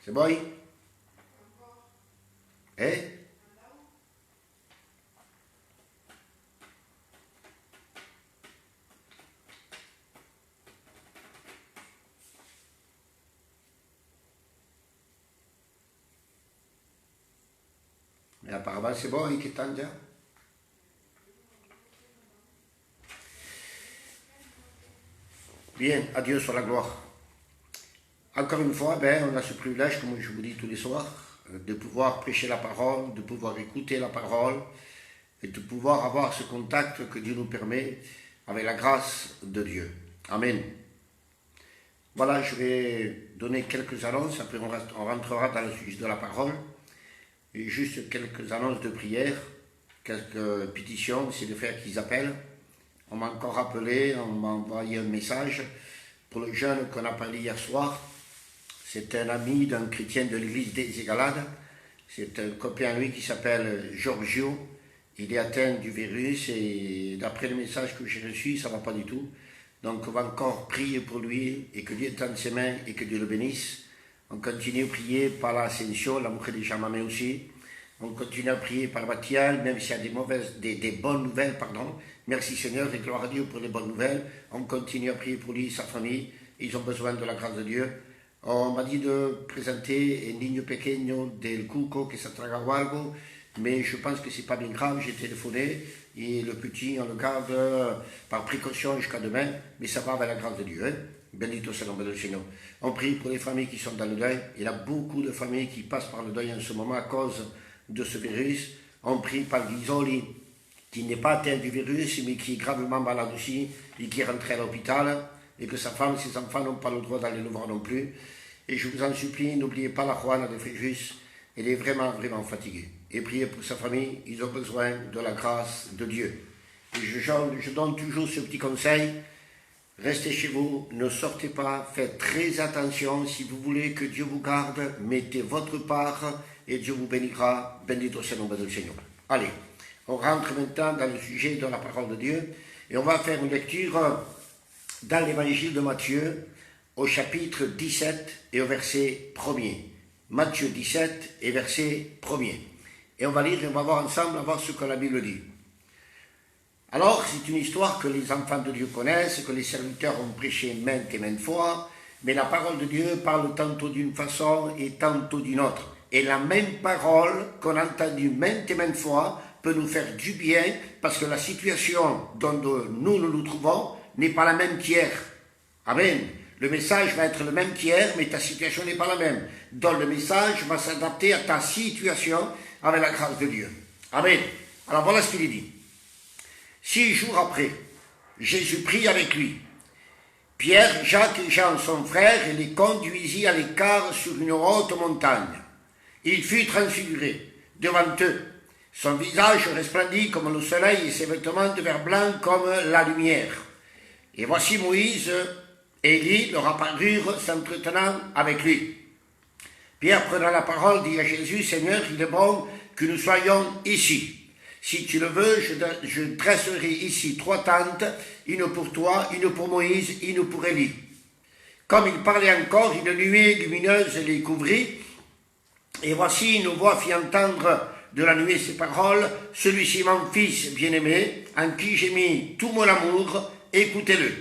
C'est bon? Eh? Mais apparemment c'est bon, il est temps déjà. Bien, à Dieu soit la gloire. Encore une fois, on a ce privilège, comme je vous dis tous les soirs, de pouvoir prêcher la parole, de pouvoir écouter la parole et de pouvoir avoir ce contact que Dieu nous permet avec la grâce de Dieu. Amen. Voilà, je vais donner quelques annonces, après on rentrera dans le sujet de la parole. Et juste quelques annonces de prière, quelques pétitions, c'est de faire qu'ils appellent. On m'a encore appelé, on m'a envoyé un message pour le jeune qu'on a parlé hier soir. C'est un ami d'un chrétien de l'église des Égalades. C'est un copain à lui qui s'appelle Giorgio. Il est atteint du virus et d'après le message que j'ai reçu, ça ne va pas du tout. Donc on va encore prier pour lui et que Dieu tende ses mains et que Dieu le bénisse. On continue à prier par l'Ascension, la mujer de Chamamé aussi. On continue à prier par Batial, même s'il y a des bonnes nouvelles, pardon. Merci Seigneur et gloire à Dieu pour les bonnes nouvelles. On continue à prier pour lui et sa famille. Ils ont besoin de la grâce de Dieu. On m'a dit de présenter un niño pequeño del Cuco que ça traga algo, mais je pense que c'est pas bien grave. J'ai téléphoné et le petit, on le garde par précaution jusqu'à demain, mais ça va avec la grâce de Dieu. Hein? Bendito sea el nombre del Seigneur. On prie pour les familles qui sont dans le deuil. Il y a beaucoup de familles qui passent par le deuil en ce moment à cause de ce virus. On prie par Ghisoli, qui n'est pas atteint du virus, mais qui est gravement malade aussi, et qui est rentré à l'hôpital, et que sa femme et ses enfants n'ont pas le droit d'aller le voir non plus. Et je vous en supplie, n'oubliez pas la Juana de Fréjus, elle est vraiment, vraiment fatiguée. Et priez pour sa famille, ils ont besoin de la grâce de Dieu. Et je donne toujours ce petit conseil, restez chez vous, ne sortez pas, faites très attention, si vous voulez que Dieu vous garde, mettez votre part, et Dieu vous bénira, bendito sea el nombre del Seigneur. Allez, on rentre maintenant dans le sujet de la parole de Dieu, et on va faire une lecture dans l'évangile de Matthieu, au chapitre 17 et au verset 1er. Matthieu 17 et verset 1er. Et on va lire et on va voir ensemble, on va voir ce que la Bible dit. Alors, c'est une histoire que les enfants de Dieu connaissent, que les serviteurs ont prêché maintes et maintes fois, mais la parole de Dieu parle tantôt d'une façon et tantôt d'une autre. Et la même parole qu'on a entendue maintes et maintes fois peut nous faire du bien, parce que la situation dont nous nous trouvons n'est pas la même qu'hier. Amen. Le message va être le même qu'hier, mais ta situation n'est pas la même. Donc le message va s'adapter à ta situation avec la grâce de Dieu. Amen. Alors voilà ce qu'il dit. 6 jours après, Jésus prit avec lui. Pierre, Jacques et Jean, son frère, et les conduisit à l'écart sur une haute montagne. Il fut transfiguré devant eux. Son visage resplendit comme le soleil et ses vêtements devinrent blancs comme la lumière. Et voici Moïse et Élie leur apparurent s'entretenant avec lui. Pierre, prenant la parole, dit à Jésus, « Seigneur, il est bon que nous soyons ici. Si tu le veux, je dresserai ici 3 tentes, une pour toi, une pour Moïse, une pour Élie. » Comme il parlait encore, une nuée lumineuse les couvrit. Et voici une voix fit entendre de la nuée ces paroles, « Celui-ci mon fils bien-aimé, en qui j'ai mis tout mon amour, écoutez-le. »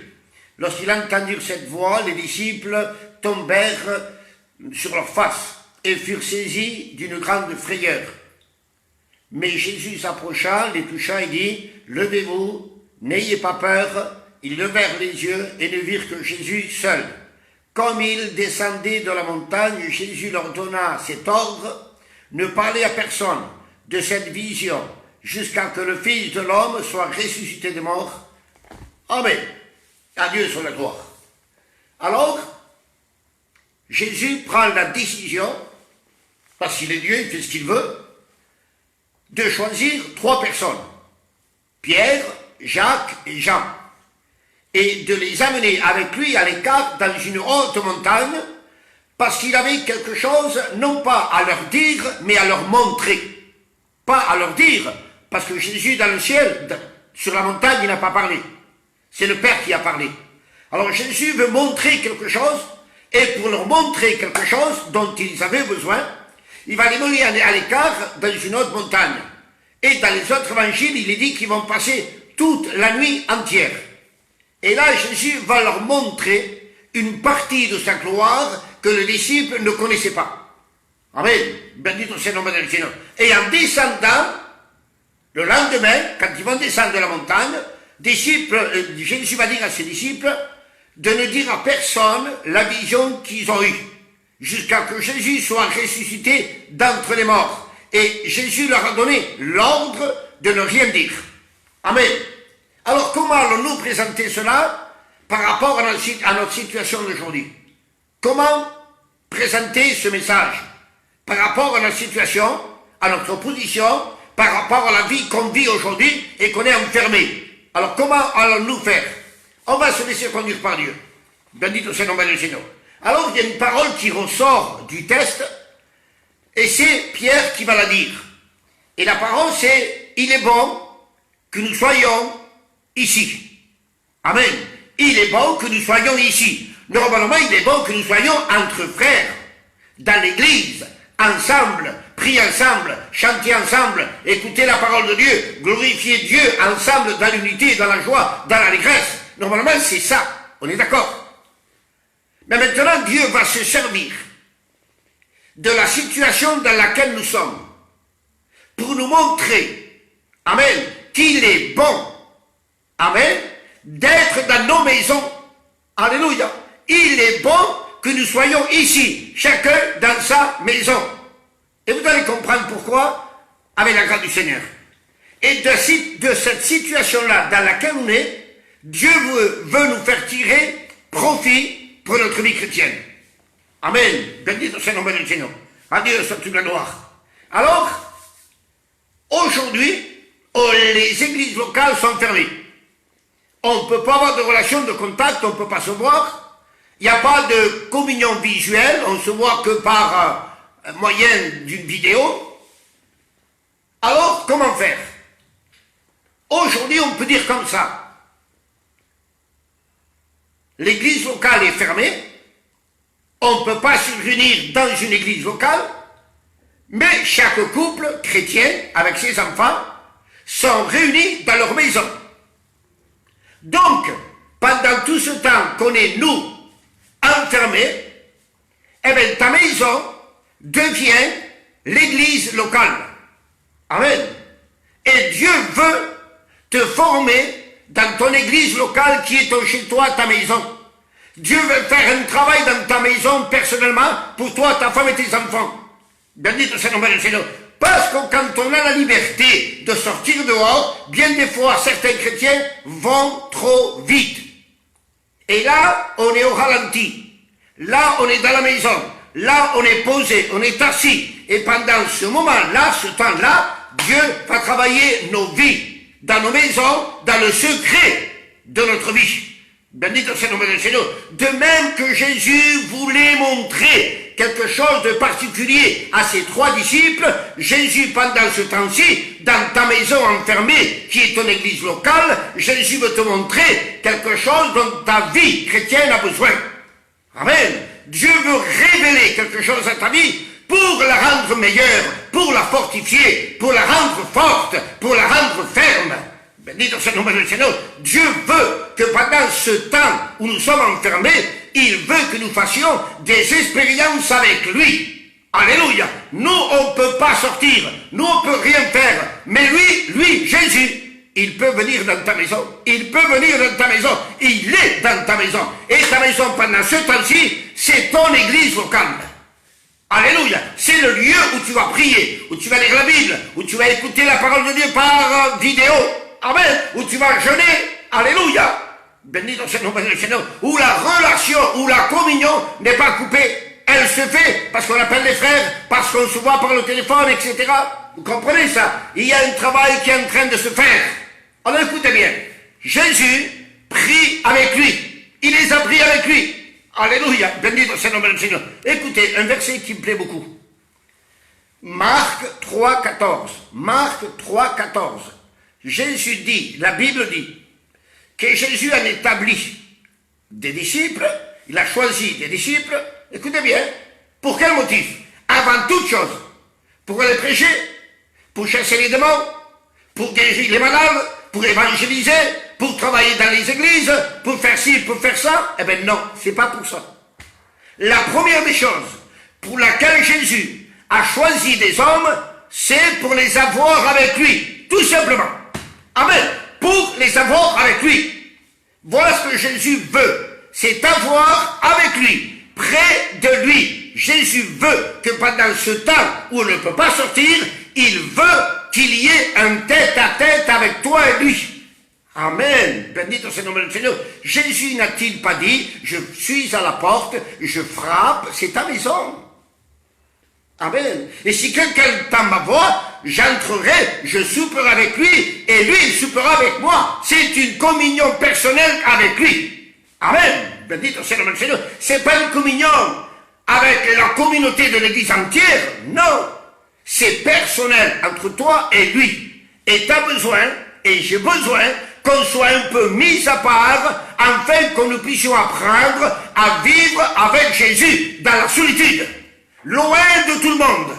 Lorsqu'ils entendirent cette voix, les disciples tombèrent sur leur face et furent saisis d'une grande frayeur. Mais Jésus s'approcha, les toucha et dit, « Levez-vous, n'ayez pas peur. » Ils levèrent les yeux et ne virent que Jésus seul. Comme ils descendaient de la montagne, Jésus leur donna cet ordre, « Ne parlez à personne de cette vision, jusqu'à que le Fils de l'homme soit ressuscité des morts. » Amen. À Dieu soit la gloire. Alors, Jésus prend la décision, parce qu'il est Dieu, il fait ce qu'il veut, de choisir 3 personnes, Pierre, Jacques et Jean, et de les amener avec lui à l'écart dans une haute montagne, parce qu'il avait quelque chose, non pas à leur dire, mais à leur montrer. Pas à leur dire, parce que Jésus dans le ciel, sur la montagne, il n'a pas parlé. C'est le Père qui a parlé. Alors Jésus veut montrer quelque chose, et pour leur montrer quelque chose dont ils avaient besoin, il va les mener à l'écart dans une autre montagne. Et dans les autres évangiles, il est dit qu'ils vont passer toute la nuit entière. Et là, Jésus va leur montrer une partie de sa gloire que les disciples ne connaissaient pas. Amen. Bendito sea el nombre del Seigneur. Et en descendant, le lendemain, quand ils vont descendre de la montagne, Jésus va dire à ses disciples de ne dire à personne la vision qu'ils ont eue, jusqu'à ce que Jésus soit ressuscité d'entre les morts. Et Jésus leur a donné l'ordre de ne rien dire. Amen. Alors comment allons-nous présenter cela par rapport à notre situation d'aujourd'hui? Comment présenter ce message par rapport à notre situation, à notre position, par rapport à la vie qu'on vit aujourd'hui et qu'on est enfermé? Alors comment allons-nous faire? On va se laisser conduire par Dieu. Bendito sea el nombre del Seigneur. Alors il y a une parole qui ressort du texte et c'est Pierre qui va la dire. Et la parole c'est: il est bon que nous soyons ici. Amen. Il est bon que nous soyons ici. Normalement, il est bon que nous soyons entre frères, dans l'église, ensemble, prier ensemble, chanter ensemble, écouter la parole de Dieu, glorifier Dieu ensemble dans l'unité, dans la joie, dans l'allégresse. Normalement, c'est ça. On est d'accord? Mais maintenant, Dieu va se servir de la situation dans laquelle nous sommes pour nous montrer, amen, qu'il est bon, amen, d'être dans nos maisons. Alléluia. Il est bon que nous soyons ici, chacun dans sa maison. Et vous allez comprendre pourquoi avec la grâce du Seigneur. Et de cette situation-là dans laquelle on est, Dieu veut nous faire tirer profit pour notre vie chrétienne. Amen. Bendito sea el nombre del Seigneur. À Dieu soit toute la gloire. Alors, aujourd'hui, les églises locales sont fermées. On ne peut pas avoir de relation de contact, on ne peut pas se voir. Il n'y a pas de communion visuelle, on ne se voit que par moyen d'une vidéo. Alors, comment faire? Aujourd'hui, on peut dire comme ça. L'église locale est fermée, on ne peut pas se réunir dans une église locale, mais chaque couple chrétien, avec ses enfants, sont réunis dans leur maison. Donc, pendant tout ce temps qu'on est, nous, enfermés, eh bien, ta maison devient l'église locale. Amen. Et Dieu veut te former dans ton église locale qui est chez toi, ta maison. Dieu veut faire un travail dans ta maison personnellement pour toi, ta femme et tes enfants. Bendito sea el nombre del Seigneur. Parce que quand on a la liberté de sortir dehors, bien des fois certains chrétiens vont trop vite. Et là, on est au ralenti. Là, on est dans la maison. Là, on est posé, on est assis. Et pendant ce moment-là, ce temps-là, Dieu va travailler nos vies, dans nos maisons, dans le secret de notre vie. Bendito sea el nombre del Seigneur. De même que Jésus voulait montrer quelque chose de particulier à ses 3 disciples, Jésus, pendant ce temps-ci, dans ta maison enfermée, qui est ton église locale, Jésus veut te montrer quelque chose dont ta vie chrétienne a besoin. Amen. Dieu veut révéler quelque chose à ta vie pour la rendre meilleure, pour la fortifier, pour la rendre forte, pour la rendre ferme. Bendito sea el nombre del Seigneur. Dieu veut que pendant ce temps où nous sommes enfermés, il veut que nous fassions des expériences avec lui. Alléluia. Nous, on ne peut pas sortir. Nous, on ne peut rien faire. Mais lui, Jésus, il peut venir dans ta maison. Il peut venir dans ta maison. Il est dans ta maison. Et ta maison, pendant ce temps-ci, c'est ton église locale. Alléluia. C'est le lieu où tu vas prier, où tu vas lire la Bible, où tu vas écouter la parole de Dieu par vidéo. Amen. Où tu vas jeûner. Alléluia. Bendito sea el nombre del Seigneur. Où la relation, où la communion n'est pas coupée. Elle se fait parce qu'on appelle les frères, parce qu'on se voit par le téléphone, etc. Vous comprenez ça? Il y a un travail qui est en train de se faire. Alors écoutez bien. Jésus prie avec lui. Il les a pris avec lui. Alléluia. Bendito sea el nombre del Seigneur. Écoutez, un verset qui me plaît beaucoup. Marc 3,14. Marc 3,14. Jésus dit, la Bible dit, que Jésus a établi des disciples, il a choisi des disciples, écoutez bien, pour quel motif? Avant toute chose, pour aller prêcher, pour chasser les démons, pour guérir les malades, pour évangéliser, pour travailler dans les églises, pour faire ci, pour faire ça. Eh bien non, c'est pas pour ça. La première des choses pour laquelle Jésus a choisi des hommes, c'est pour les avoir avec lui, tout simplement. Amen. Pour les avoir avec lui. Voilà ce que Jésus veut, c'est avoir avec lui, près de lui. Jésus veut que pendant ce temps où on ne peut pas sortir, il veut qu'il y ait un tête-à-tête avec toi et lui. Amen. Bendito soit le nom du Seigneur. Jésus n'a-t-il pas dit, je suis à la porte, je frappe, c'est ta maison. Amen. Et si quelqu'un entend ma voix, j'entrerai, je souperai avec lui, et lui, il soupera avec moi. C'est une communion personnelle avec lui. Amen. Bendito soit le nom du Seigneur. C'est pas une communion avec la communauté de l'église entière. Non. C'est personnel entre toi et lui. Et tu as besoin, et j'ai besoin, qu'on soit un peu mis à part, afin que nous puissions apprendre à vivre avec Jésus dans la solitude. Loin de tout le monde.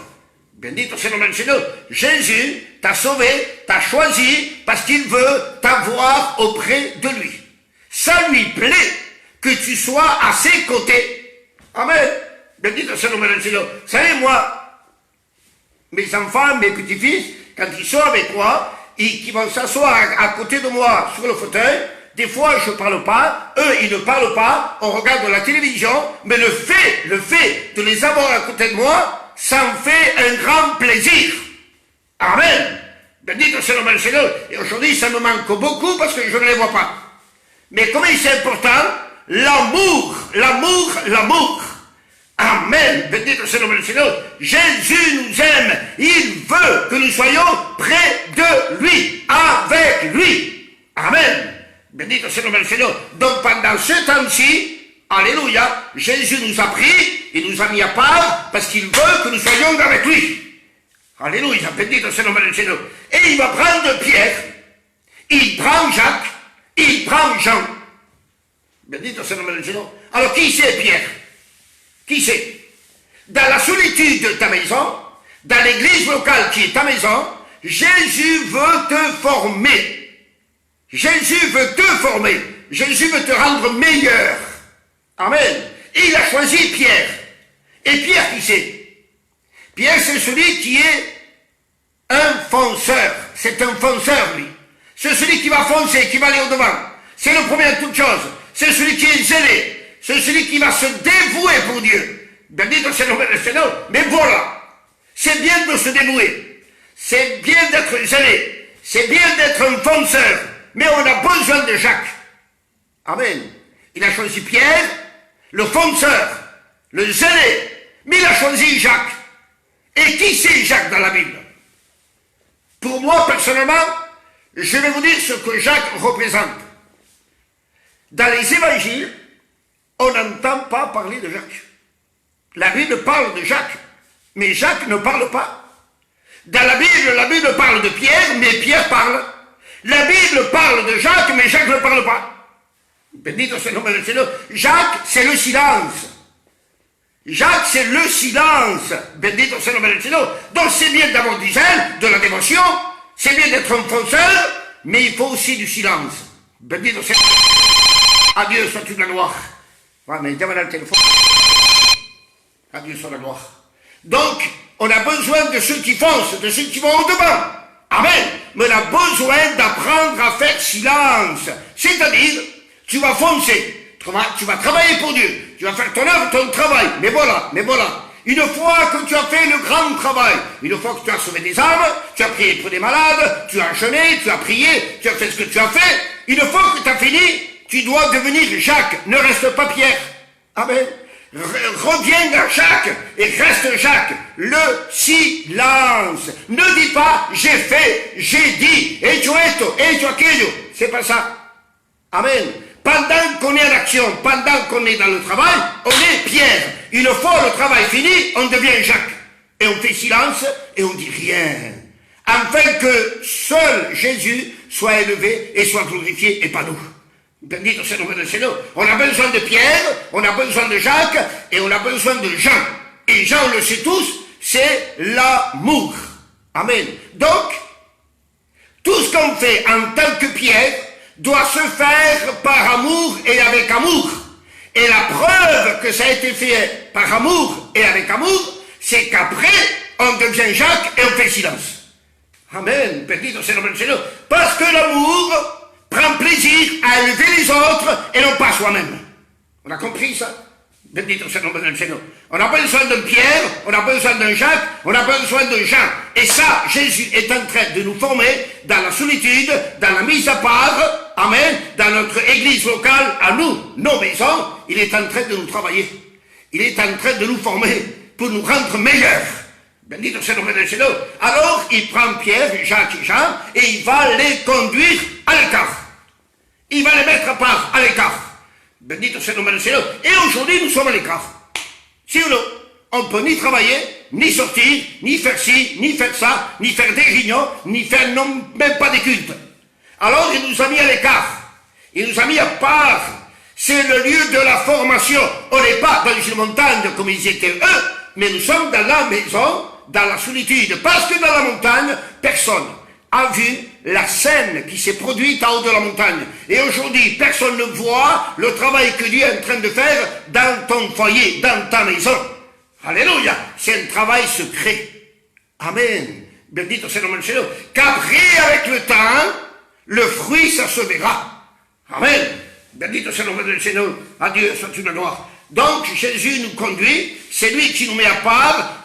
Bendito soit le nom du Seigneur. Jésus t'a sauvé, t'a choisi, parce qu'il veut t'avoir auprès de lui. Ça lui plaît que tu sois à ses côtés. Amen. Bendito soit le nom du Seigneur. Vous savez, moi, mes enfants, mes petits-fils, quand ils sont avec moi, et qui vont s'asseoir à côté de moi sur le fauteuil, des fois je ne parle pas, eux ils ne parlent pas, on regarde la télévision, mais le fait de les avoir à côté de moi, ça me fait un grand plaisir. Amen. Bendito soit le nom du Seigneur. Et aujourd'hui ça me manque beaucoup parce que je ne les vois pas. Mais comme c'est important, l'amour. Amen. Bendito soit le nom du Seigneur. Jésus nous aime. Il veut que nous soyons près de lui, avec lui. Amen. Bendito soit le nom du Seigneur. Donc pendant ce temps-ci, alléluia, Jésus nous a pris, il nous a mis à part, parce qu'il veut que nous soyons avec lui. Alléluia. Bendito soit le nom du Seigneur. Et il va prendre Pierre, il prend Jacques, il prend Jean. Bendito soit le nom du Seigneur. Alors qui c'est Pierre? Qui c'est? Dans la solitude de ta maison, dans l'église locale qui est ta maison, Jésus veut te former. Jésus veut te former. Jésus veut te rendre meilleur. Amen. Et il a choisi Pierre. Et Pierre, qui c'est? Pierre, c'est celui qui est un fonceur. C'est un fonceur, lui. C'est celui qui va foncer, qui va aller au-devant. C'est le premier de toutes choses. C'est celui qui est zélé. C'est celui qui va se dévouer pour Dieu. Bendito soit le nom du Seigneur. Mais voilà, c'est bien de se dévouer. C'est bien d'être zélé. C'est bien d'être un fonceur. Mais on a besoin de Jacques. Amen. Il a choisi Pierre, le fonceur, le zélé. Mais il a choisi Jacques. Et qui c'est Jacques dans la Bible? Pour moi, personnellement, je vais vous dire ce que Jacques représente. Dans les évangiles, on n'entend pas parler de Jacques. La Bible parle de Jacques, mais Jacques ne parle pas. Dans la Bible parle de Pierre, mais Pierre parle. La Bible parle de Jacques, mais Jacques ne parle pas. Bendito soit le nom du Seigneur. Jacques, c'est le silence. Jacques, c'est le silence. Bendito soit le nom du Seigneur. Donc c'est bien d'avoir du zèle, de la dévotion, c'est bien d'être un fonceur, mais il faut aussi du silence. Bendito soit... Adieu soit toute la gloire. Ouais, mais dans le téléphone. Adieu soit la gloire. Donc, on a besoin de ceux qui foncent, de ceux qui vont au-devant. Amen. Mais on a besoin d'apprendre à faire silence. C'est-à-dire, tu vas foncer, tu vas travailler pour Dieu, tu vas faire ton œuvre, ton travail. Mais voilà. Une fois que tu as fait le grand travail, une fois que tu as sauvé des âmes, tu as prié pour des malades, tu as jeûné, tu as prié, tu as fait ce que tu as fait, une fois que tu as fini, tu dois devenir Jacques, ne reste pas Pierre. Amen. Reviens à Jacques et reste Jacques. Le silence. Ne dis pas j'ai fait, j'ai dit, hecho esto, hecho aquello. C'est pas ça. Amen. Pendant qu'on est en action, pendant qu'on est dans le travail, on est Pierre. Une fois le travail fini, on devient Jacques. Et on fait silence et on dit rien. Afin que seul Jésus soit élevé et soit glorifié et pas nous. Bendito c'est le nom du Seigneur. On a besoin de Pierre, on a besoin de Jacques et on a besoin de Jean. Et Jean, on le sait tous, c'est l'amour. Amen. Donc, tout ce qu'on fait en tant que Pierre doit se faire par amour et avec amour. Et la preuve que ça a été fait par amour et avec amour, c'est qu'après, on devient Jacques et on fait silence. Amen. Bendito c'est le nom du Seigneur. Parce que l'amour prend plaisir à élever les autres et non pas soi-même. On a compris ça? Bendito c'est le nom du Seigneur. On a besoin d'un Pierre, on a besoin d'un Jacques, on a besoin de Jean. Et ça, Jésus est en train de nous former dans la solitude, dans la mise à part, amen, dans notre église locale, à nous, nos maisons. Il est en train de nous travailler. Il est en train de nous former pour nous rendre meilleurs. Bendito c'est le nom du Seigneur. Alors, il prend Pierre, Jacques et Jean et il va les conduire à l'écart. Il va les mettre à part, à l'écart. Bendito c'est le nom du Seigneur. Et aujourd'hui, nous sommes à l'écart. Si ou non, on ne peut ni travailler, ni sortir, ni faire ci, ni faire ça, ni faire des réunions, ni faire non, même pas des cultes. Alors, il nous a mis à l'écart. Il nous a mis à part. C'est le lieu de la formation. On n'est pas dans une montagne comme ils étaient eux, mais nous sommes dans la maison, dans la solitude. Parce que dans la montagne, personne a vu la scène qui s'est produite en haut de la montagne. Et aujourd'hui, personne ne voit le travail que Dieu est en train de faire dans ton foyer, dans ta maison. Alléluia. C'est un travail secret. Amen. Bendito c'est le nom du Seigneur. Qu'après, avec le temps, le fruit, ça se verra. Amen. Bendito c'est le nom du Seigneur. À Dieu soit une gloire. Donc, Jésus nous conduit. C'est lui qui nous met à part.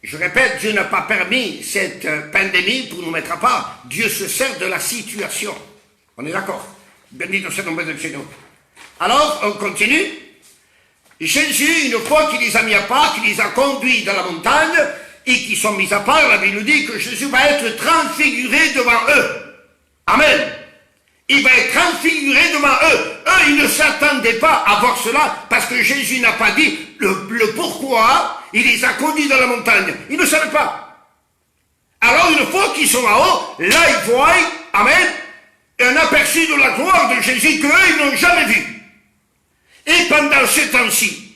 Je répète, Dieu n'a pas permis cette pandémie pour nous mettre à part. Dieu se sert de la situation. On est d'accord? Bendito c'est le nom du Seigneur. Alors, on continue. Jésus, une fois qu'il les a mis à part, qu'il les a conduits dans la montagne, et qu'ils sont mis à part, la Bible nous dit que Jésus va être transfiguré devant eux. Amen. Il va être transfiguré devant eux. Eux, ils ne s'attendaient pas à voir cela, parce que Jésus n'a pas dit le pourquoi il les a conduits dans la montagne. Ils ne savaient pas. Alors, une fois qu'ils sont là-haut, là, ils voient, amen, un aperçu de la gloire de Jésus qu'eux, ils n'ont jamais vu. Et pendant ce temps-ci,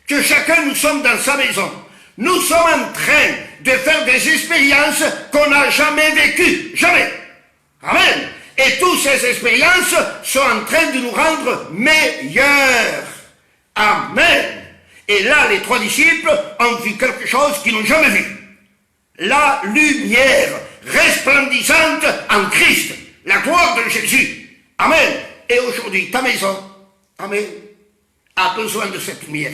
que chacun nous sommes dans sa maison, nous sommes en train de faire des expériences qu'on n'a jamais vécues. Jamais. Amen. Et toutes ces expériences sont en train de nous rendre meilleurs. Amen. Et là, les trois disciples ont vu quelque chose qu'ils n'ont jamais vu. La lumière resplendissante en Christ. La gloire de Jésus. Amen. Et aujourd'hui, ta maison, amen, a besoin de cette lumière.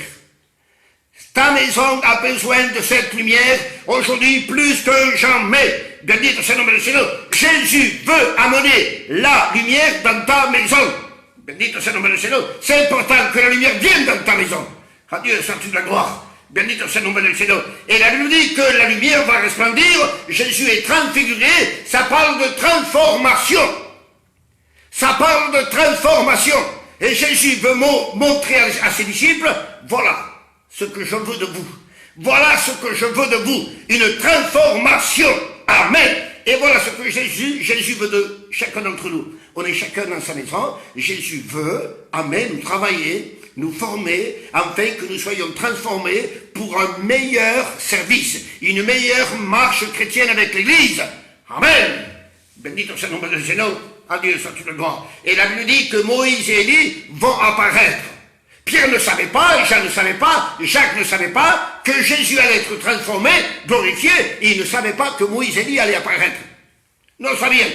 Ta maison a besoin de cette lumière aujourd'hui plus que jamais. Bendito c'est le nom du Seigneur. Jésus veut amener la lumière dans ta maison. Bendito c'est le nom du Seigneur. C'est important que la lumière vienne dans ta maison. À Dieu soit toute la gloire. Bendito c'est le nom du Seigneur. Et la Bible dit que la lumière va resplendir. Jésus est transfiguré. Ça parle de transformation. Ça parle de transformation. Et Jésus veut montrer à ses disciples, voilà ce que je veux de vous. Voilà ce que je veux de vous. Une transformation. Amen. Et voilà ce que Jésus veut de chacun d'entre nous. On est chacun dans sa maison. Jésus veut, amen, nous travailler, nous former, afin que nous soyons transformés pour un meilleur service, une meilleure marche chrétienne avec l'Église. Amen. Bendito c'est le nom du Seigneur. Adieu, soit une gloire. Et la Bible dit que Moïse et Élie vont apparaître. Pierre ne savait pas, Jean ne savait pas, Jacques ne savait pas que Jésus allait être transformé, glorifié, et il ne savait pas que Moïse et Élie allaient apparaître. Non, ça vient.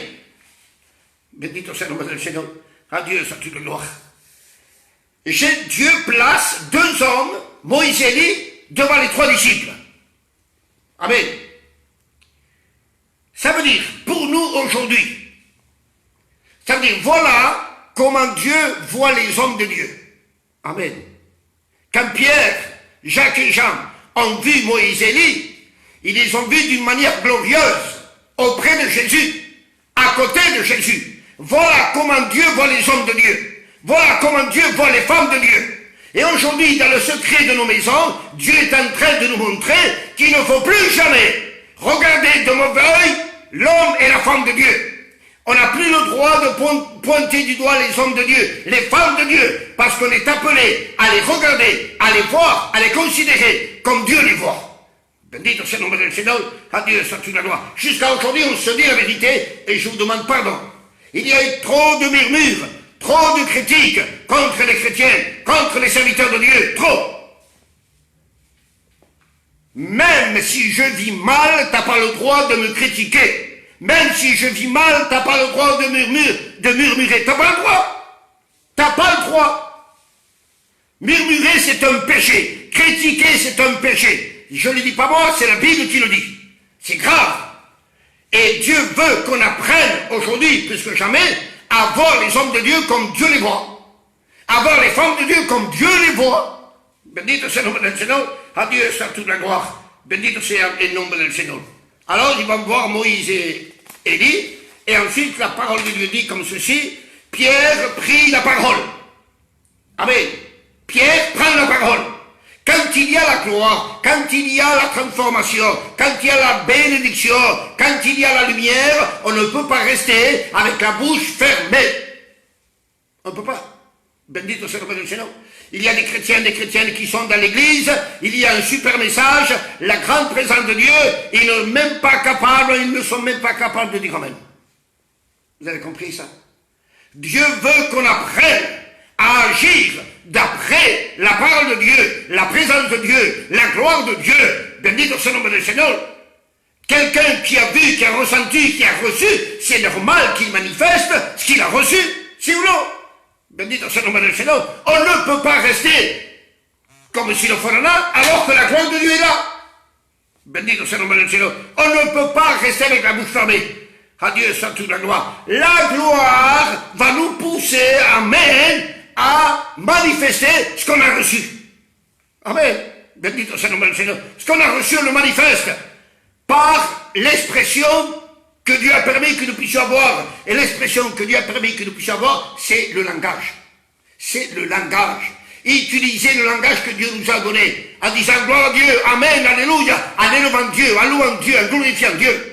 Bendito c'est le nom du Seigneur. Adieu, soit une gloire. Dieu place deux hommes, Moïse et Élie, devant les trois disciples. Amen. Ça veut dire, pour nous aujourd'hui, ça veut dire, voilà comment Dieu voit les hommes de Dieu. Amen. Quand Pierre, Jacques et Jean ont vu Moïse et Élie, ils les ont vus d'une manière glorieuse, auprès de Jésus, à côté de Jésus. Voilà comment Dieu voit les hommes de Dieu. Voilà comment Dieu voit les femmes de Dieu. Et aujourd'hui, dans le secret de nos maisons, Dieu est en train de nous montrer qu'il ne faut plus jamais regarder de mauvais œil l'homme et la femme de Dieu. On n'a plus plus le droit de pointer du doigt les hommes de Dieu, les femmes de Dieu, parce qu'on est appelé à les regarder, à les voir, à les considérer comme Dieu les voit. Bendito sea el nombre del Señor, à Dieu soit toute la gloire. Jusqu'à aujourd'hui, on se dit la vérité et je vous demande pardon. Il y a eu trop de murmures, trop de critiques contre les chrétiens, contre les serviteurs de Dieu, trop. Même si je vis mal, t'as pas le droit de me critiquer. Même si je vis mal, t'as pas le droit de murmurer. T'as pas le droit. T'as pas le droit. Murmurer, c'est un péché. Critiquer, c'est un péché. Je ne le dis pas moi, c'est la Bible qui le dit. C'est grave. Et Dieu veut qu'on apprenne aujourd'hui, plus que jamais, à voir les hommes de Dieu comme Dieu les voit. À voir les femmes de Dieu comme Dieu les voit. Bendito sea el nombre del Señor. À Dieu soit toute la gloire. Bendito sea el nombre del Señor. Alors, ils vont voir Moïse et Élie. Et ensuite, la parole de Dieu dit comme ceci. Pierre prit la parole. Amen. Pierre prend la parole. Quand il y a la gloire, quand il y a la transformation, quand il y a la bénédiction, quand il y a la lumière, on ne peut pas rester avec la bouche fermée. On ne peut pas. Bendito sea el nombre del Señor. Il y a des chrétiens, des chrétiennes qui sont dans l'église, il y a un super message, la grande présence de Dieu, ils ne sont même pas capables de dire amen. Vous avez compris ça? Dieu veut qu'on apprenne à agir d'après la parole de Dieu, la présence de Dieu, la gloire de Dieu. Bendito sea el nombre del Señor. Quelqu'un qui a vu, qui a ressenti, qui a reçu, c'est normal qu'il manifeste ce qu'il a reçu, c'est ou non? Bendito sea el nombre del Señor. On ne peut pas rester comme si le fera là, alors que la gloire de Dieu est là. Bendito sea el nombre del Señor. On ne peut pas rester avec la bouche fermée. À Dieu soit toute la gloire. La gloire va nous pousser, amen, à manifester ce qu'on a reçu. Amen. Bendito sea el nombre del Señor. Ce qu'on a reçu, on le manifeste par l'expression que Dieu a permis que nous puissions avoir. Et l'expression que Dieu a permis que nous puissions avoir, c'est le langage. C'est le langage. Utiliser le langage que Dieu nous a donné, en disant gloire à Dieu, amen, alléluia, en élevant Dieu, en louant Dieu, en glorifiant Dieu.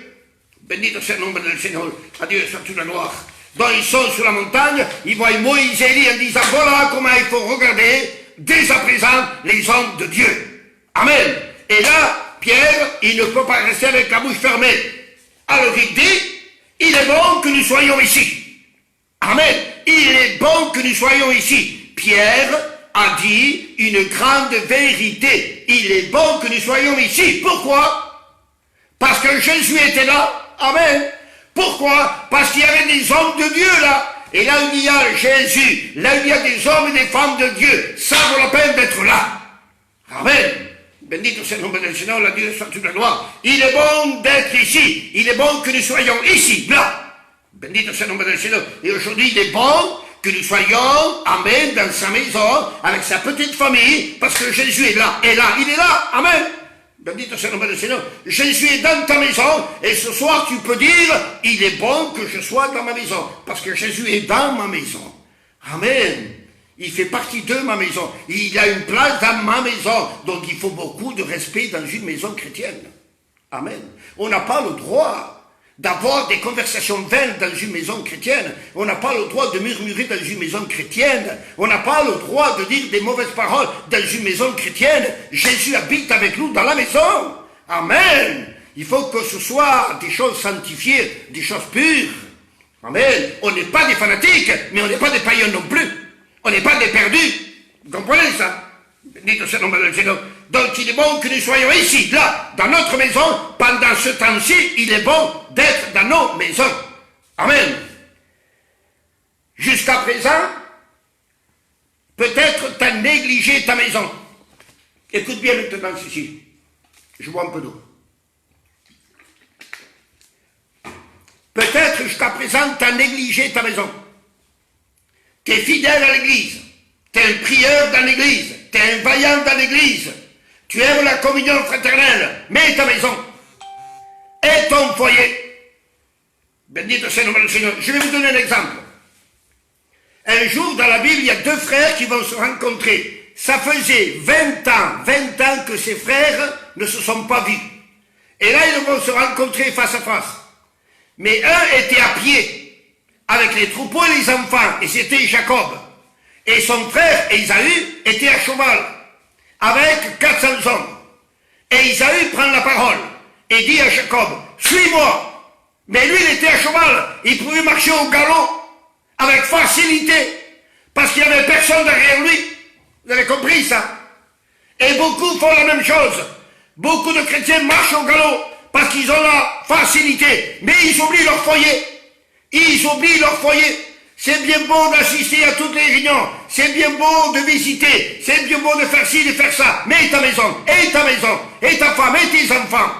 Bendito sea el nombre del Señor. À Dieu soit toute la gloire. Donc ils sont sur la montagne, ils voient Moïse et Élie en disant voilà comment il faut regarder dès à présent les hommes de Dieu. Amen. Et là, Pierre, il ne peut pas rester avec la bouche fermée. Alors il dit, il est bon que nous soyons ici. Amen. Il est bon que nous soyons ici. Pierre a dit une grande vérité. Il est bon que nous soyons ici. Pourquoi? Parce que Jésus était là. Amen. Pourquoi? Parce qu'il y avait des hommes de Dieu là. Et là où il y a Jésus, là où il y a des hommes et des femmes de Dieu, ça vaut la peine d'être là. Amen. Bendito sea el nombre del Señor, la Dieu soit toute la gloire. Il est bon d'être ici. Il est bon que nous soyons ici, là. Bendito sea el nombre del Señor. Et aujourd'hui, il est bon que nous soyons, amen, dans sa maison, avec sa petite famille, parce que Jésus est là. Et là, il est là. Amen. Bendito sea el nombre del Señor. Jésus est dans ta maison, et ce soir, tu peux dire, il est bon que je sois dans ma maison, parce que Jésus est dans ma maison. Amen. Il fait partie de ma maison. Il a une place dans ma maison. Donc il faut beaucoup de respect dans une maison chrétienne. Amen. On n'a pas le droit d'avoir des conversations vaines dans une maison chrétienne. On n'a pas le droit de murmurer dans une maison chrétienne. On n'a pas le droit de dire des mauvaises paroles dans une maison chrétienne. Jésus habite avec nous dans la maison. Amen. Il faut que ce soit des choses sanctifiées, des choses pures. Amen. On n'est pas des fanatiques, mais on n'est pas des païens non plus. On n'est pas des perdus. Vous comprenez ça? Bendito sea el nombre del Señor. Donc il est bon que nous soyons ici, là, dans notre maison. Pendant ce temps-ci, il est bon d'être dans nos maisons. Amen. Jusqu'à présent, peut-être tu as négligé ta maison. Écoute bien maintenant ceci. Je bois un peu d'eau. Peut-être jusqu'à présent, tu as négligé ta maison. Tu es fidèle à l'église, tu es un prieur dans l'église, tu es un vaillant dans l'église, tu aimes la communion fraternelle, mais ta maison et ton foyer. Bendito sea el nombre del Señor. Je vais vous donner un exemple. Un jour dans la Bible, il y a deux frères qui vont se rencontrer. Ça faisait 20 ans que ces frères ne se sont pas vus. Et là, ils vont se rencontrer face à face. Mais un était à pied. avec les troupeaux et les enfants, et c'était Jacob. Et son frère Ésaü était à cheval, avec 400 hommes. Et Ésaü prend la parole, et dit à Jacob, suis-moi. Mais lui, il était à cheval, il pouvait marcher au galop, avec facilité, parce qu'il n'y avait personne derrière lui. Vous avez compris ça? Et beaucoup font la même chose. Beaucoup de chrétiens marchent au galop, parce qu'ils ont la facilité, mais ils oublient leur foyer. Ils oublient leur foyer. C'est bien beau d'assister à toutes les réunions, c'est bien beau de visiter, c'est bien beau de faire ci, de faire ça, mais ta maison, et ta femme, et tes enfants.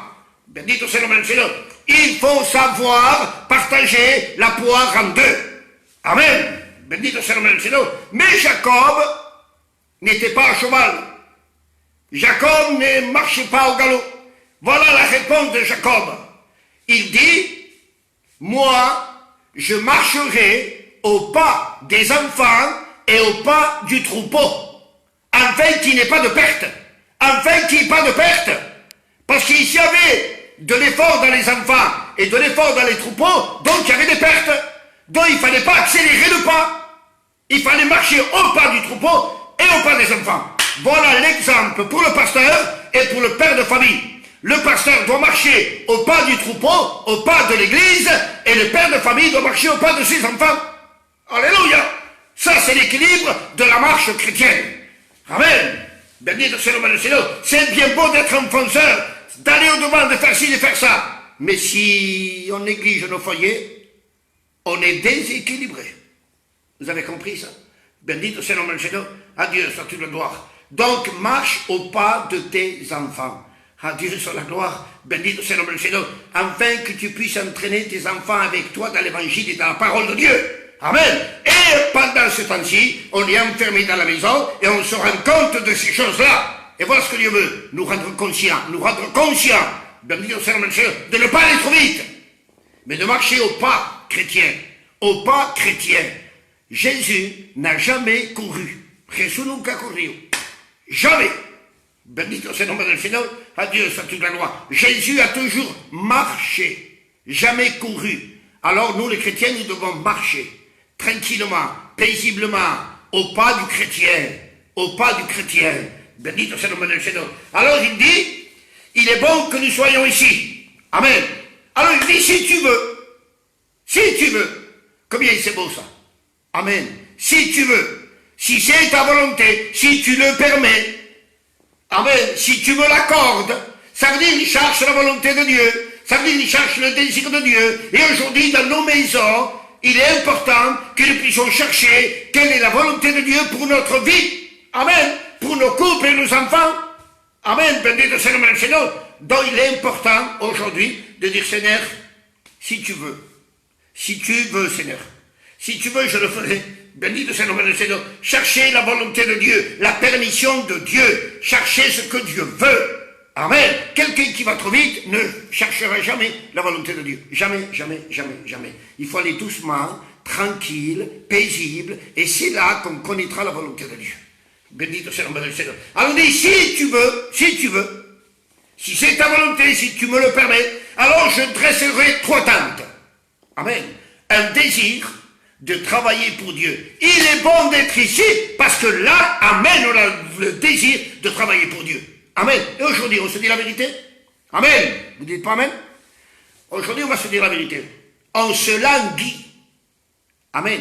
Bendito sea le nom du Seigneur. Il faut savoir partager la poire en deux. Amen. Bendito sea le nom du Seigneur. Mais Jacob n'était pas à cheval. Jacob ne marchait pas au galop. Voilà la réponse de Jacob. Il dit, moi, je marcherai au pas des enfants et au pas du troupeau, afin qu'il n'y ait pas de perte. Afin qu'il n'y ait pas de perte. Parce qu'il y avait de l'effort dans les enfants et de l'effort dans les troupeaux, donc il y avait des pertes. Donc il ne fallait pas accélérer le pas. Il fallait marcher au pas du troupeau et au pas des enfants. Voilà l'exemple pour le pasteur et pour le père de famille. Le pasteur doit marcher au pas du troupeau, au pas de l'église, et le père de famille doit marcher au pas de ses enfants. Alléluia! Ça, c'est l'équilibre de la marche chrétienne. Amen! Bendito sea le nom du Seigneur. C'est bien beau d'être un fonceur, d'aller au-devant, de faire ci, de faire ça. Mais si on néglige nos foyers, on est déséquilibré. Vous avez compris ça? Bendito sea le nom du Seigneur. À Dieu soit toute la gloire. Donc, marche au pas de tes enfants. À Dieu soit la gloire. Bendito sea le nom du Seigneur. Afin que tu puisses entraîner tes enfants avec toi dans l'évangile et dans la parole de Dieu. Amen. Et pendant ce temps-ci, on est enfermé dans la maison et on se rend compte de ces choses-là. Et voilà ce que Dieu veut, nous rendre conscients, bendito sea le nom du Seigneur, de ne pas aller trop vite, mais de marcher au pas chrétien. Au pas chrétien. Jésus n'a jamais couru. Jésus nunca corrió. Jamais. Bendito sea le nom du Seigneur, à Dieu soit toute la gloire. Jésus a toujours marché, jamais couru. Alors nous les chrétiens, nous devons marcher tranquillement, paisiblement, au pas du chrétien, au pas du chrétien. Bendito sea le nom du Seigneur. Alors il dit, il est bon que nous soyons ici. Amen. Alors il dit, si tu veux, combien c'est beau ça. Amen. Si tu veux, si c'est ta volonté, si tu le permets, amen, si tu me l'accordes, ça veut dire qu'il cherche la volonté de Dieu, ça veut dire qu'il cherche le désir de Dieu. Et aujourd'hui, dans nos maisons, il est important que nous puissions chercher quelle est la volonté de Dieu pour notre vie. Amen. Pour nos couples et nos enfants. Amen. Bendito sea le nom du Seigneur. Donc il est important aujourd'hui de dire, Seigneur, si tu veux, Seigneur, si tu veux, je le ferai. Bendito sea le nom du Seigneur. Cherchez la volonté de Dieu, la permission de Dieu. Cherchez ce que Dieu veut. Amen. Quelqu'un qui va trop vite ne cherchera jamais la volonté de Dieu. Jamais, jamais, jamais, jamais. Il faut aller doucement, tranquille, paisible, et c'est là qu'on connaîtra la volonté de Dieu. Bendito sea le nom du Seigneur. Alors dit, si tu veux, si c'est ta volonté, si tu me le permets, alors je dresserai 3 tentes. Amen. Un désir de travailler pour Dieu. Il est bon d'être ici, parce que là, amen, on a le désir de travailler pour Dieu. Amen. Et aujourd'hui, on se dit la vérité? Amen. Vous dites pas amen? Aujourd'hui, on va se dire la vérité. On se languit. Amen.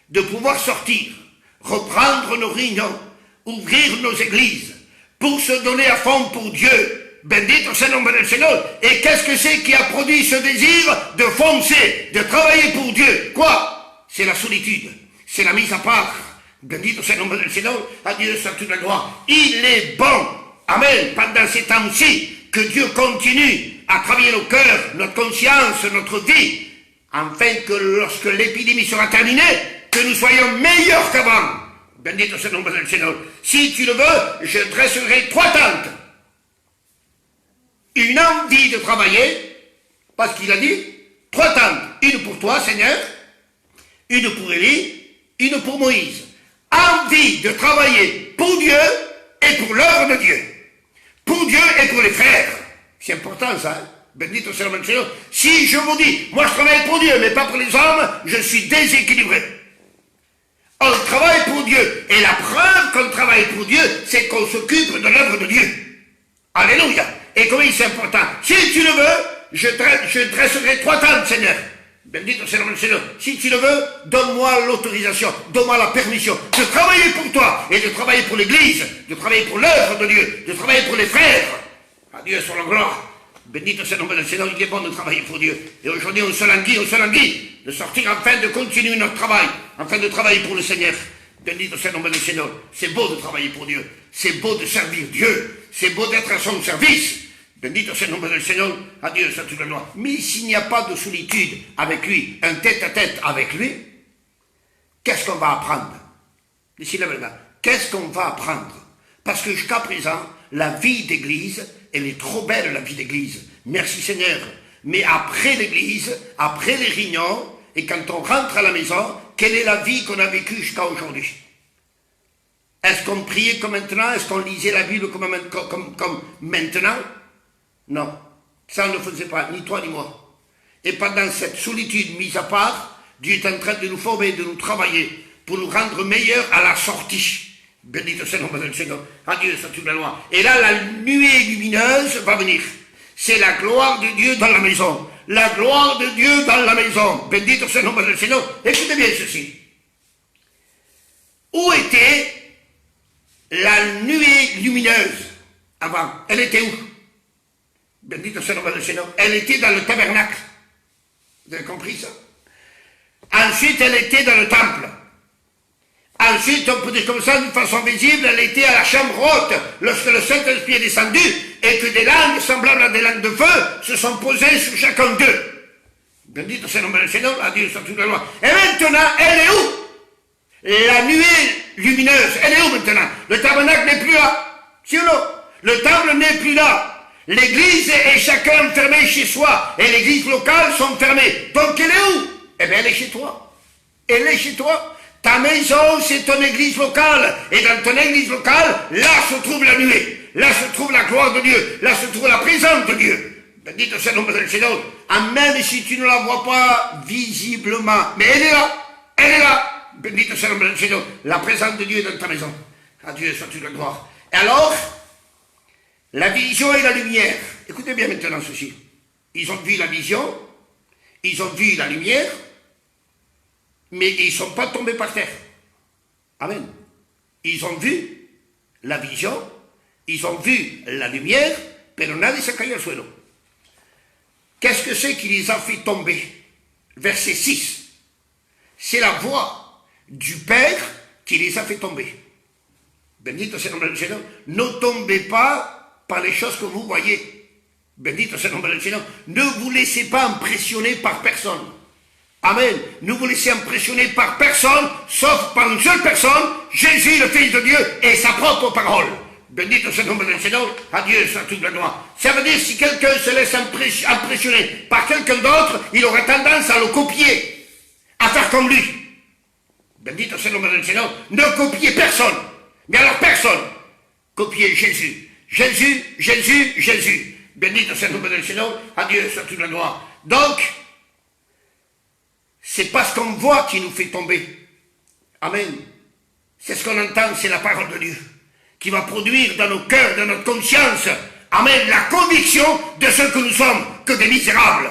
De pouvoir sortir, reprendre nos réunions, ouvrir nos églises, pour se donner à fond pour Dieu. Bendito sea le nom du Seigneur. Et qu'est-ce que c'est qui a produit ce désir de foncer, de travailler pour Dieu? Quoi? C'est la solitude. C'est la mise à part. Bendito sea le nom du Seigneur. À Dieu soit toute la gloire. Il est bon. Amen. Pendant ces temps-ci, que Dieu continue à travailler nos cœurs, notre conscience, notre vie, afin que lorsque l'épidémie sera terminée, que nous soyons meilleurs qu'avant. Bendito sea le nom du Seigneur. Si tu le veux, je dresserai 3 tentes. Une envie de travailler, parce qu'il a dit 3 tentes. Une pour toi, Seigneur, une pour Élie, une pour Moïse. Envie de travailler pour Dieu et pour l'œuvre de Dieu. Pour Dieu et pour les frères. C'est important ça. Hein? Bendito soit le nom du Seigneur. Si je vous dis, moi je travaille pour Dieu, mais pas pour les hommes, je suis déséquilibré. On travaille pour Dieu. Et la preuve qu'on travaille pour Dieu, c'est qu'on s'occupe de l'œuvre de Dieu. Alléluia. Et combien c'est important. Si tu le veux, je dresserai 3 tentes, Seigneur. Bendito soit le nom du Seigneur. Si tu le veux, donne-moi l'autorisation, donne-moi la permission de travailler pour toi et de travailler pour l'Église, de travailler pour l'œuvre de Dieu, de travailler pour les frères. À Dieu soit la gloire. Bendito soit le nom du Seigneur. Il est bon de travailler pour Dieu. Et aujourd'hui, on se languit de sortir afin de continuer notre travail, afin de travailler pour le Seigneur. Bendito soit le nom du Seigneur. C'est beau de travailler pour Dieu. C'est beau de servir Dieu. C'est beau d'être à son service. Bendito soit le nom du Seigneur. À Dieu soit toute la gloire. Mais s'il n'y a pas de solitude avec lui, un tête-à-tête avec lui, qu'est-ce qu'on va apprendre? Ici, là, qu'est-ce qu'on va apprendre? Parce que jusqu'à présent, la vie d'église, elle est trop belle, la vie d'église. Merci Seigneur. Mais après l'église, après les réunions, et quand on rentre à la maison, quelle est la vie qu'on a vécue jusqu'à aujourd'hui? Est-ce qu'on priait comme maintenant? Est-ce qu'on lisait la Bible comme maintenant? Non. Ça, on ne le faisait pas, ni toi ni moi. Et pendant cette solitude mise à part, Dieu est en train de nous former, de nous travailler, pour nous rendre meilleurs à la sortie. Bendito soit le nom du Seigneur. Adieu, ça toute la loi. Et là, la nuée lumineuse va venir. C'est la gloire de Dieu dans la maison. La gloire de Dieu dans la maison. Bendito soit le nom du Seigneur. Écoutez bien ceci. Où était la nuée lumineuse avant? Elle était où? Bendito soit le nom du Seigneur. Elle était dans le tabernacle. Vous avez compris ça? Ensuite, elle était dans le temple. Ensuite, on peut dire comme ça, d'une façon visible, elle était à la chambre haute, lorsque le Saint-Esprit est descendu, et que des langues semblables à des langues de feu se sont posées sur chacun d'eux. Bendito soit le nom du Seigneur, à Dieu soit toute la loi. Et maintenant, elle est où? La nuée lumineuse, elle est où maintenant? Le tabernacle n'est plus là. Si ou non? Le temple n'est plus là. L'église est chacun fermé chez soi, et l'église locale sont fermées. Donc elle est où? Eh bien, elle est chez toi. Elle est chez toi. Ta maison, c'est ton église locale. Et dans ton église locale, là se trouve la nuée. Là se trouve la gloire de Dieu. Là se trouve la présence de Dieu. Bendito soit le nom du Seigneur. Même si tu ne la vois pas visiblement. Mais elle est là. Elle est là. Bendito soit le nom du Seigneur. La présence de Dieu est dans ta maison. À Dieu soit toute la gloire. Et alors, la vision et la lumière. Écoutez bien maintenant ceci. Ils ont vu la vision. Ils ont vu la lumière. Mais ils ne sont pas tombés par terre. Amen. Ils ont vu la vision, ils ont vu la lumière, pero nadie se cayó al suelo. Qu'est-ce que c'est qui les a fait tomber? Verset 6. C'est la voix du Père qui les a fait tomber. Bendito sea le nom du Seigneur. Ne tombez pas par les choses que vous voyez. Bendito sea le nom du Seigneur. Ne vous laissez pas impressionner par personne. Amen. Ne vous laissez impressionner par personne, sauf par une seule personne, Jésus, le Fils de Dieu, et sa propre parole. Bendito soit le nom du Seigneur, à Dieu soit toute la gloire. Ça veut dire, si quelqu'un se laisse impressionner par quelqu'un d'autre, il aura tendance à le copier, à faire comme lui. Bendito soit le nom du Seigneur. Ne copiez personne. Mais alors personne. Copiez Jésus. Jésus, Jésus, Jésus. Bendito soit le nom du Seigneur, à Dieu soit toute la gloire. Donc, c'est pas ce qu'on voit qui nous fait tomber. Amen. C'est ce qu'on entend, c'est la parole de Dieu, qui va produire dans nos cœurs, dans notre conscience, amen, la conviction de ce que nous sommes, que des misérables.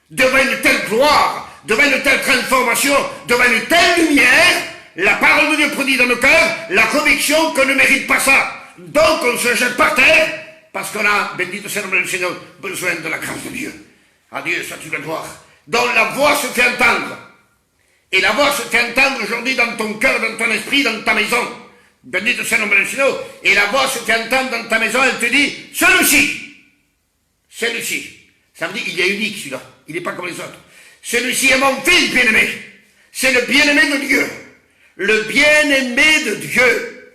Devant une telle gloire, devant une telle transformation, devant une telle lumière, la parole de Dieu produit dans nos cœurs la conviction qu'on ne mérite pas ça. Donc on se jette par terre, parce qu'on a, bendito soit le nom du Seigneur, besoin de la grâce de Dieu. À Dieu soit toute la gloire. Donc la voix se fait entendre. Et la voix se fait entendre aujourd'hui dans ton cœur, dans ton esprit, dans ta maison. Bendito soit le nom du Seigneur. Et la voix se fait entendre dans ta maison, elle te dit, celui-ci. Celui-ci. Ça veut dire qu'il est unique celui-là. Il n'est pas comme les autres. Celui-ci est mon fils bien-aimé. C'est le bien-aimé de Dieu. Le bien-aimé de Dieu.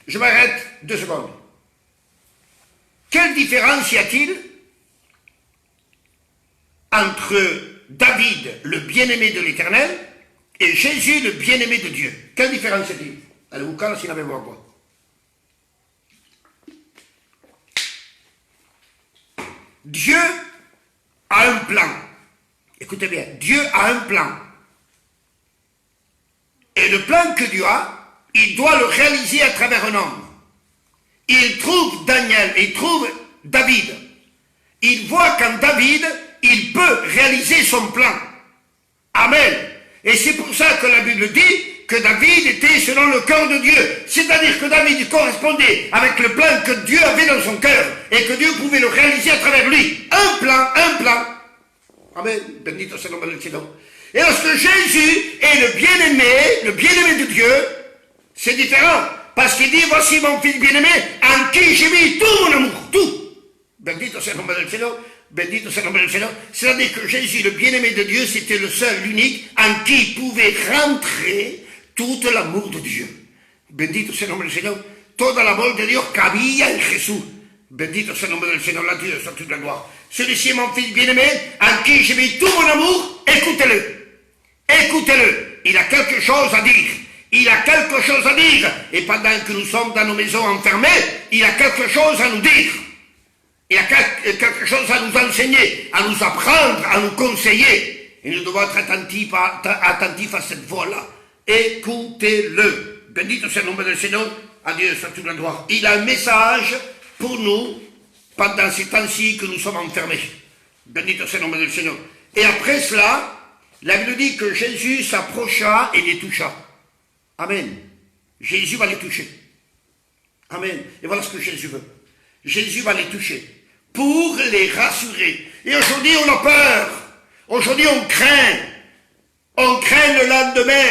Je m'arrête 2 secondes. Quelle différence y a-t-il entre David, le bien-aimé de l'Éternel, et Jésus, le bien-aimé de Dieu? Quelle différence y a-t-il? Allez-vous calmer s'il avait voir quoi. Dieu a un plan. Écoutez bien, Dieu a un plan. Et le plan que Dieu a, il doit le réaliser à travers un homme. Il trouve Daniel, il trouve David. Il voit qu'en David, il peut réaliser son plan. Amen. Et c'est pour ça que la Bible dit que David était selon le cœur de Dieu. C'est-à-dire que David correspondait avec le plan que Dieu avait dans son cœur et que Dieu pouvait le réaliser à travers lui. Un plan, un plan. Amen. Bendito sea el nombre del Seigneur. Et lorsque Jésus est le bien-aimé de Dieu, c'est différent. Parce qu'il dit, voici mon fils bien-aimé, en qui j'ai mis tout mon amour, tout. Bendito sea el nombre del Seigneur. Bendito sea el nombre del Seigneur. C'est-à-dire que Jésus, le bien-aimé de Dieu, c'était le seul, l'unique, en qui pouvait rentrer tout l'amour de Dieu. Bendito sea el nombre del Seigneur. Todo el amor de Dios cabía en Jesús. Bendito sea el nombre del Seigneur. La Dieu soit toute la gloire. Celui-ci est mon fils bien-aimé, en qui j'ai mis tout mon amour. Écoutez-le. Écoutez-le. Il a quelque chose à dire. Il a quelque chose à dire. Et pendant que nous sommes dans nos maisons enfermées, il a quelque chose à nous dire. Il a quelque chose à nous enseigner, à nous apprendre, à nous conseiller. Et nous devons être attentifs à cette voix-là. Écoutez-le. Bendito sea el nombre del Seigneur. À Dieu soit toute la gloire. Il a un message pour nous pendant ces temps-ci que nous sommes enfermés. Bendito sea el nombre del Seigneur. Et après cela, la Bible dit que Jésus s'approcha et les toucha. Amen. Jésus va les toucher. Amen. Et voilà ce que Jésus veut. Jésus va les toucher pour les rassurer. Et aujourd'hui, on a peur. Aujourd'hui, on craint. On craint le lendemain.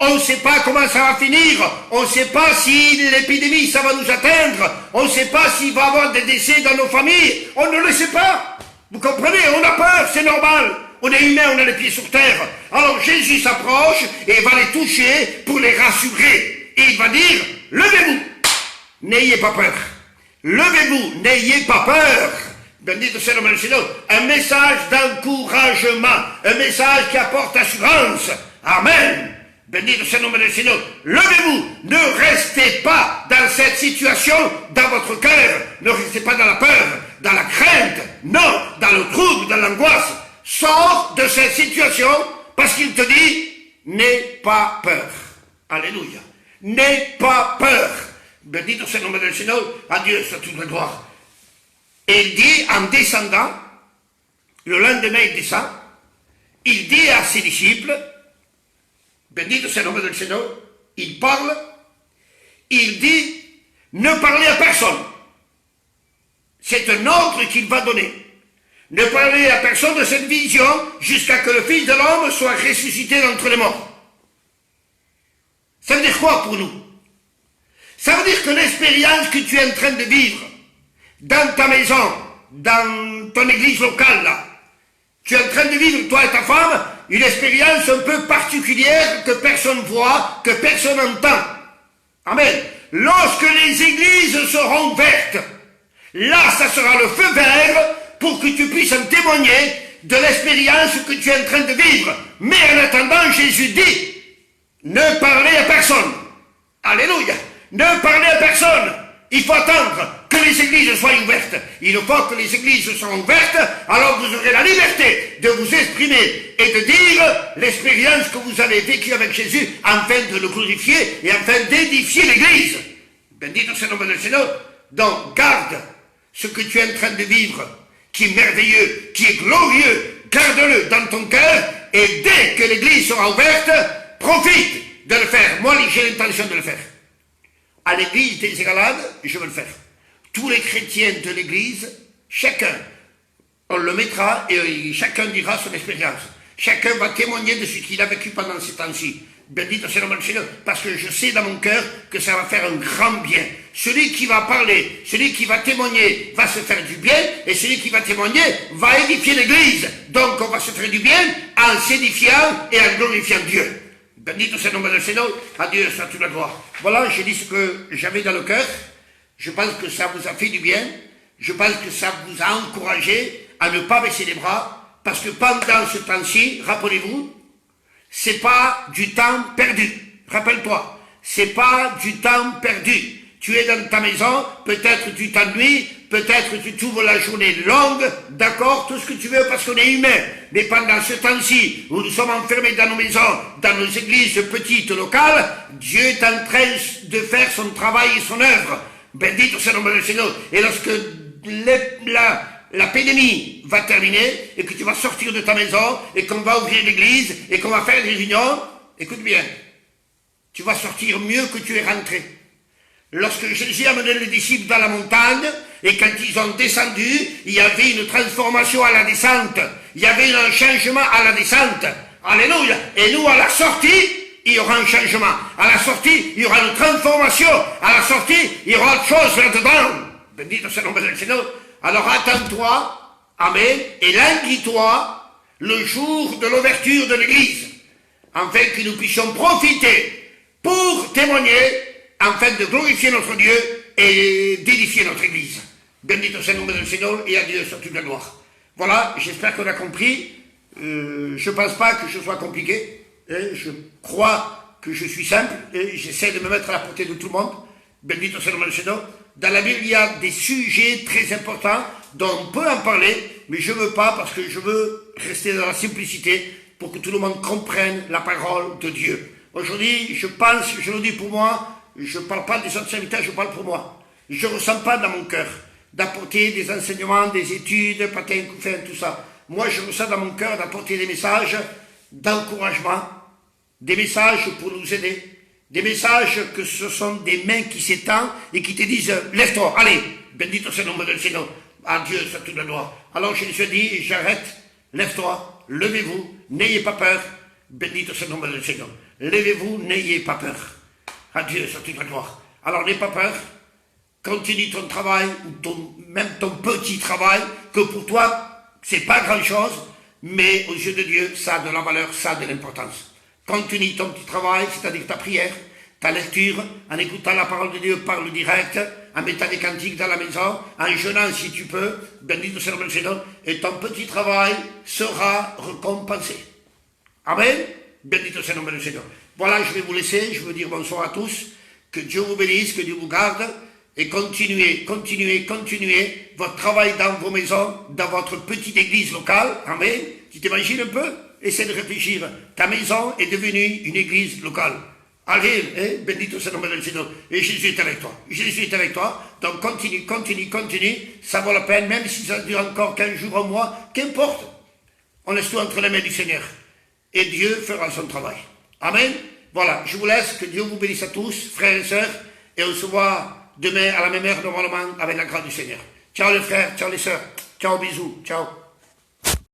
On ne sait pas comment ça va finir. On ne sait pas si l'épidémie, ça va nous atteindre. On ne sait pas s'il va y avoir des décès dans nos familles. On ne le sait pas. Vous comprenez? On a peur, c'est normal. On est humain, on a les pieds sur terre. Alors Jésus s'approche et va les toucher pour les rassurer. Et il va dire, levez-vous, n'ayez pas peur. Levez-vous, n'ayez pas peur. Bendito sea el nombre del Seigneur. Un message d'encouragement, un message qui apporte assurance. Amen. Bendito sea el nombre del Seigneur. Levez-vous, ne restez pas dans cette situation, dans votre cœur. Ne restez pas dans la peur, dans la crainte. Non, dans le trouble, dans l'angoisse. Sors de cette situation parce qu'il te dit, n'aie pas peur. Alléluia. N'aie pas peur. Bendito sea el nombre del Seigneur. À Dieu soit toute la gloire. Et il dit, en descendant, le lendemain il descend, il dit à ses disciples, Bendito sea el nombre del Seigneur, il parle, il dit, ne parlez à personne. C'est un ordre qu'il va donner. Ne parlez à personne de cette vision jusqu'à que le Fils de l'homme soit ressuscité d'entre les morts. Ça veut dire quoi pour nous? Ça veut dire que l'expérience que tu es en train de vivre dans ta maison, dans ton église locale, là, tu es en train de vivre, toi et ta femme, une expérience un peu particulière que personne voit, que personne entend. Amen. Lorsque les églises seront vertes, là, ça sera le feu vert pour que tu puisses en témoigner de l'expérience que tu es en train de vivre. Mais en attendant, Jésus dit, ne parlez à personne. Alléluia. Ne parlez à personne. Il faut attendre que les églises soient ouvertes. Il faut que les églises soient ouvertes, alors vous aurez la liberté de vous exprimer et de dire l'expérience que vous avez vécue avec Jésus afin de le glorifier et afin d'édifier l'église. Bendito sea el nombre del Seigneur. Donc, garde ce que tu es en train de vivre, qui est merveilleux, qui est glorieux. Garde-le dans ton cœur et dès que l'église sera ouverte, profite de le faire. Moi, j'ai l'intention de le faire. À l'église des Égalades, je veux le faire. Tous les chrétiens de l'église, chacun, on le mettra et chacun dira son expérience. Chacun va témoigner de ce qu'il a vécu pendant ces temps-ci. Bendito sea el nombre del Seigneur, parce que je sais dans mon cœur que ça va faire un grand bien. Celui qui va parler, celui qui va témoigner va se faire du bien, et celui qui va témoigner va édifier l'église. Donc on va se faire du bien en s'édifiant et en glorifiant Dieu. Bendito sea el nombre del Seigneur, à Dieu soit toute la gloire. Voilà, j'ai dit ce que j'avais dans le cœur. Je pense que ça vous a fait du bien. Je pense que ça vous a encouragé à ne pas baisser les bras, parce que pendant ce temps-ci, rappelez-vous, c'est pas du temps perdu. Rappelle-toi, c'est pas du temps perdu. Tu es dans ta maison, peut-être tu t'ennuies, peut-être tu trouves la journée longue, d'accord, tout ce que tu veux parce qu'on est humain. Mais pendant ce temps-ci, où nous sommes enfermés dans nos maisons, dans nos églises petites locales, Dieu est en train de faire son travail et son œuvre. Bendito soit le nom du Seigneur. Et lorsque la pandémie va terminer, et que tu vas sortir de ta maison, et qu'on va ouvrir l'église, et qu'on va faire des réunions, écoute bien, tu vas sortir mieux que tu es rentré. Lorsque Jésus a mené les disciples dans la montagne, et quand ils ont descendu, il y avait une transformation à la descente. Il y avait un changement à la descente. Alléluia. Et nous, à la sortie, il y aura un changement. À la sortie, il y aura une transformation. À la sortie, il y aura autre chose là-dedans. Bendito soit le nom du Seigneur. Alors attends-toi, amen, et languis-toi le jour de l'ouverture de l'église, afin que nous puissions profiter pour témoigner, afin de glorifier notre Dieu et d'édifier notre Église. Bendito soit le nom du Seigneur et à Dieu soit toute la gloire. Voilà, j'espère qu'on a compris. Je ne pense pas que ce soit compliqué. Je crois que je suis simple et j'essaie de me mettre à la portée de tout le monde. Bendito soit le nom du Seigneur. Dans la Bible, il y a des sujets très importants dont on peut en parler, mais je ne veux pas parce que je veux rester dans la simplicité pour que tout le monde comprenne la parole de Dieu. Aujourd'hui, je pense, je le dis pour moi, je ne parle pas des autres serviteurs, je parle pour moi. Je ne ressens pas dans mon cœur d'apporter des enseignements, des études, patin, couffin, tout ça. Moi, je ressens dans mon cœur d'apporter des messages d'encouragement, des messages pour nous aider, des messages que ce sont des mains qui s'étendent et qui te disent « Lève-toi, allez, bendito soit le nom du Seigneur, à Dieu soit toute la gloire. » Alors je lui ai dit « J'arrête, lève-toi, levez-vous, n'ayez pas peur, bendito soit le nom du Seigneur. Levez-vous, n'ayez pas peur. » À Dieu soit toute la gloire. Alors n'aie pas peur, continue ton travail, même ton petit travail, que pour toi, c'est pas grand-chose, mais aux yeux de Dieu, ça a de la valeur, ça a de l'importance. Continue ton petit travail, c'est-à-dire ta prière, ta lecture, en écoutant la parole de Dieu par le direct, en mettant des cantiques dans la maison, en jeûnant si tu peux, bendito soit le nom du Seigneur, et ton petit travail sera récompensé. Amen. Bendito soit le nom du Seigneur. Voilà, je vais vous laisser, je veux dire bonsoir à tous, que Dieu vous bénisse, que Dieu vous garde, et continuez votre travail dans vos maisons, dans votre petite église locale. Amen. Tu t'imagines un peu? Essaie de réfléchir. Ta maison est devenue une église locale. Allez, bendito soit le nom du Seigneur. Et Jésus est avec toi. Jésus est avec toi. Donc continue. Ça vaut la peine, même si ça dure encore 15 jours, un mois, qu'importe. On laisse tout entre les mains du Seigneur. Et Dieu fera son travail. Amen. Voilà, je vous laisse. Que Dieu vous bénisse à tous, frères et sœurs. Et on se voit demain à la même heure, normalement, avec la grâce du Seigneur. Ciao les frères, ciao les sœurs. Ciao, bisous, ciao.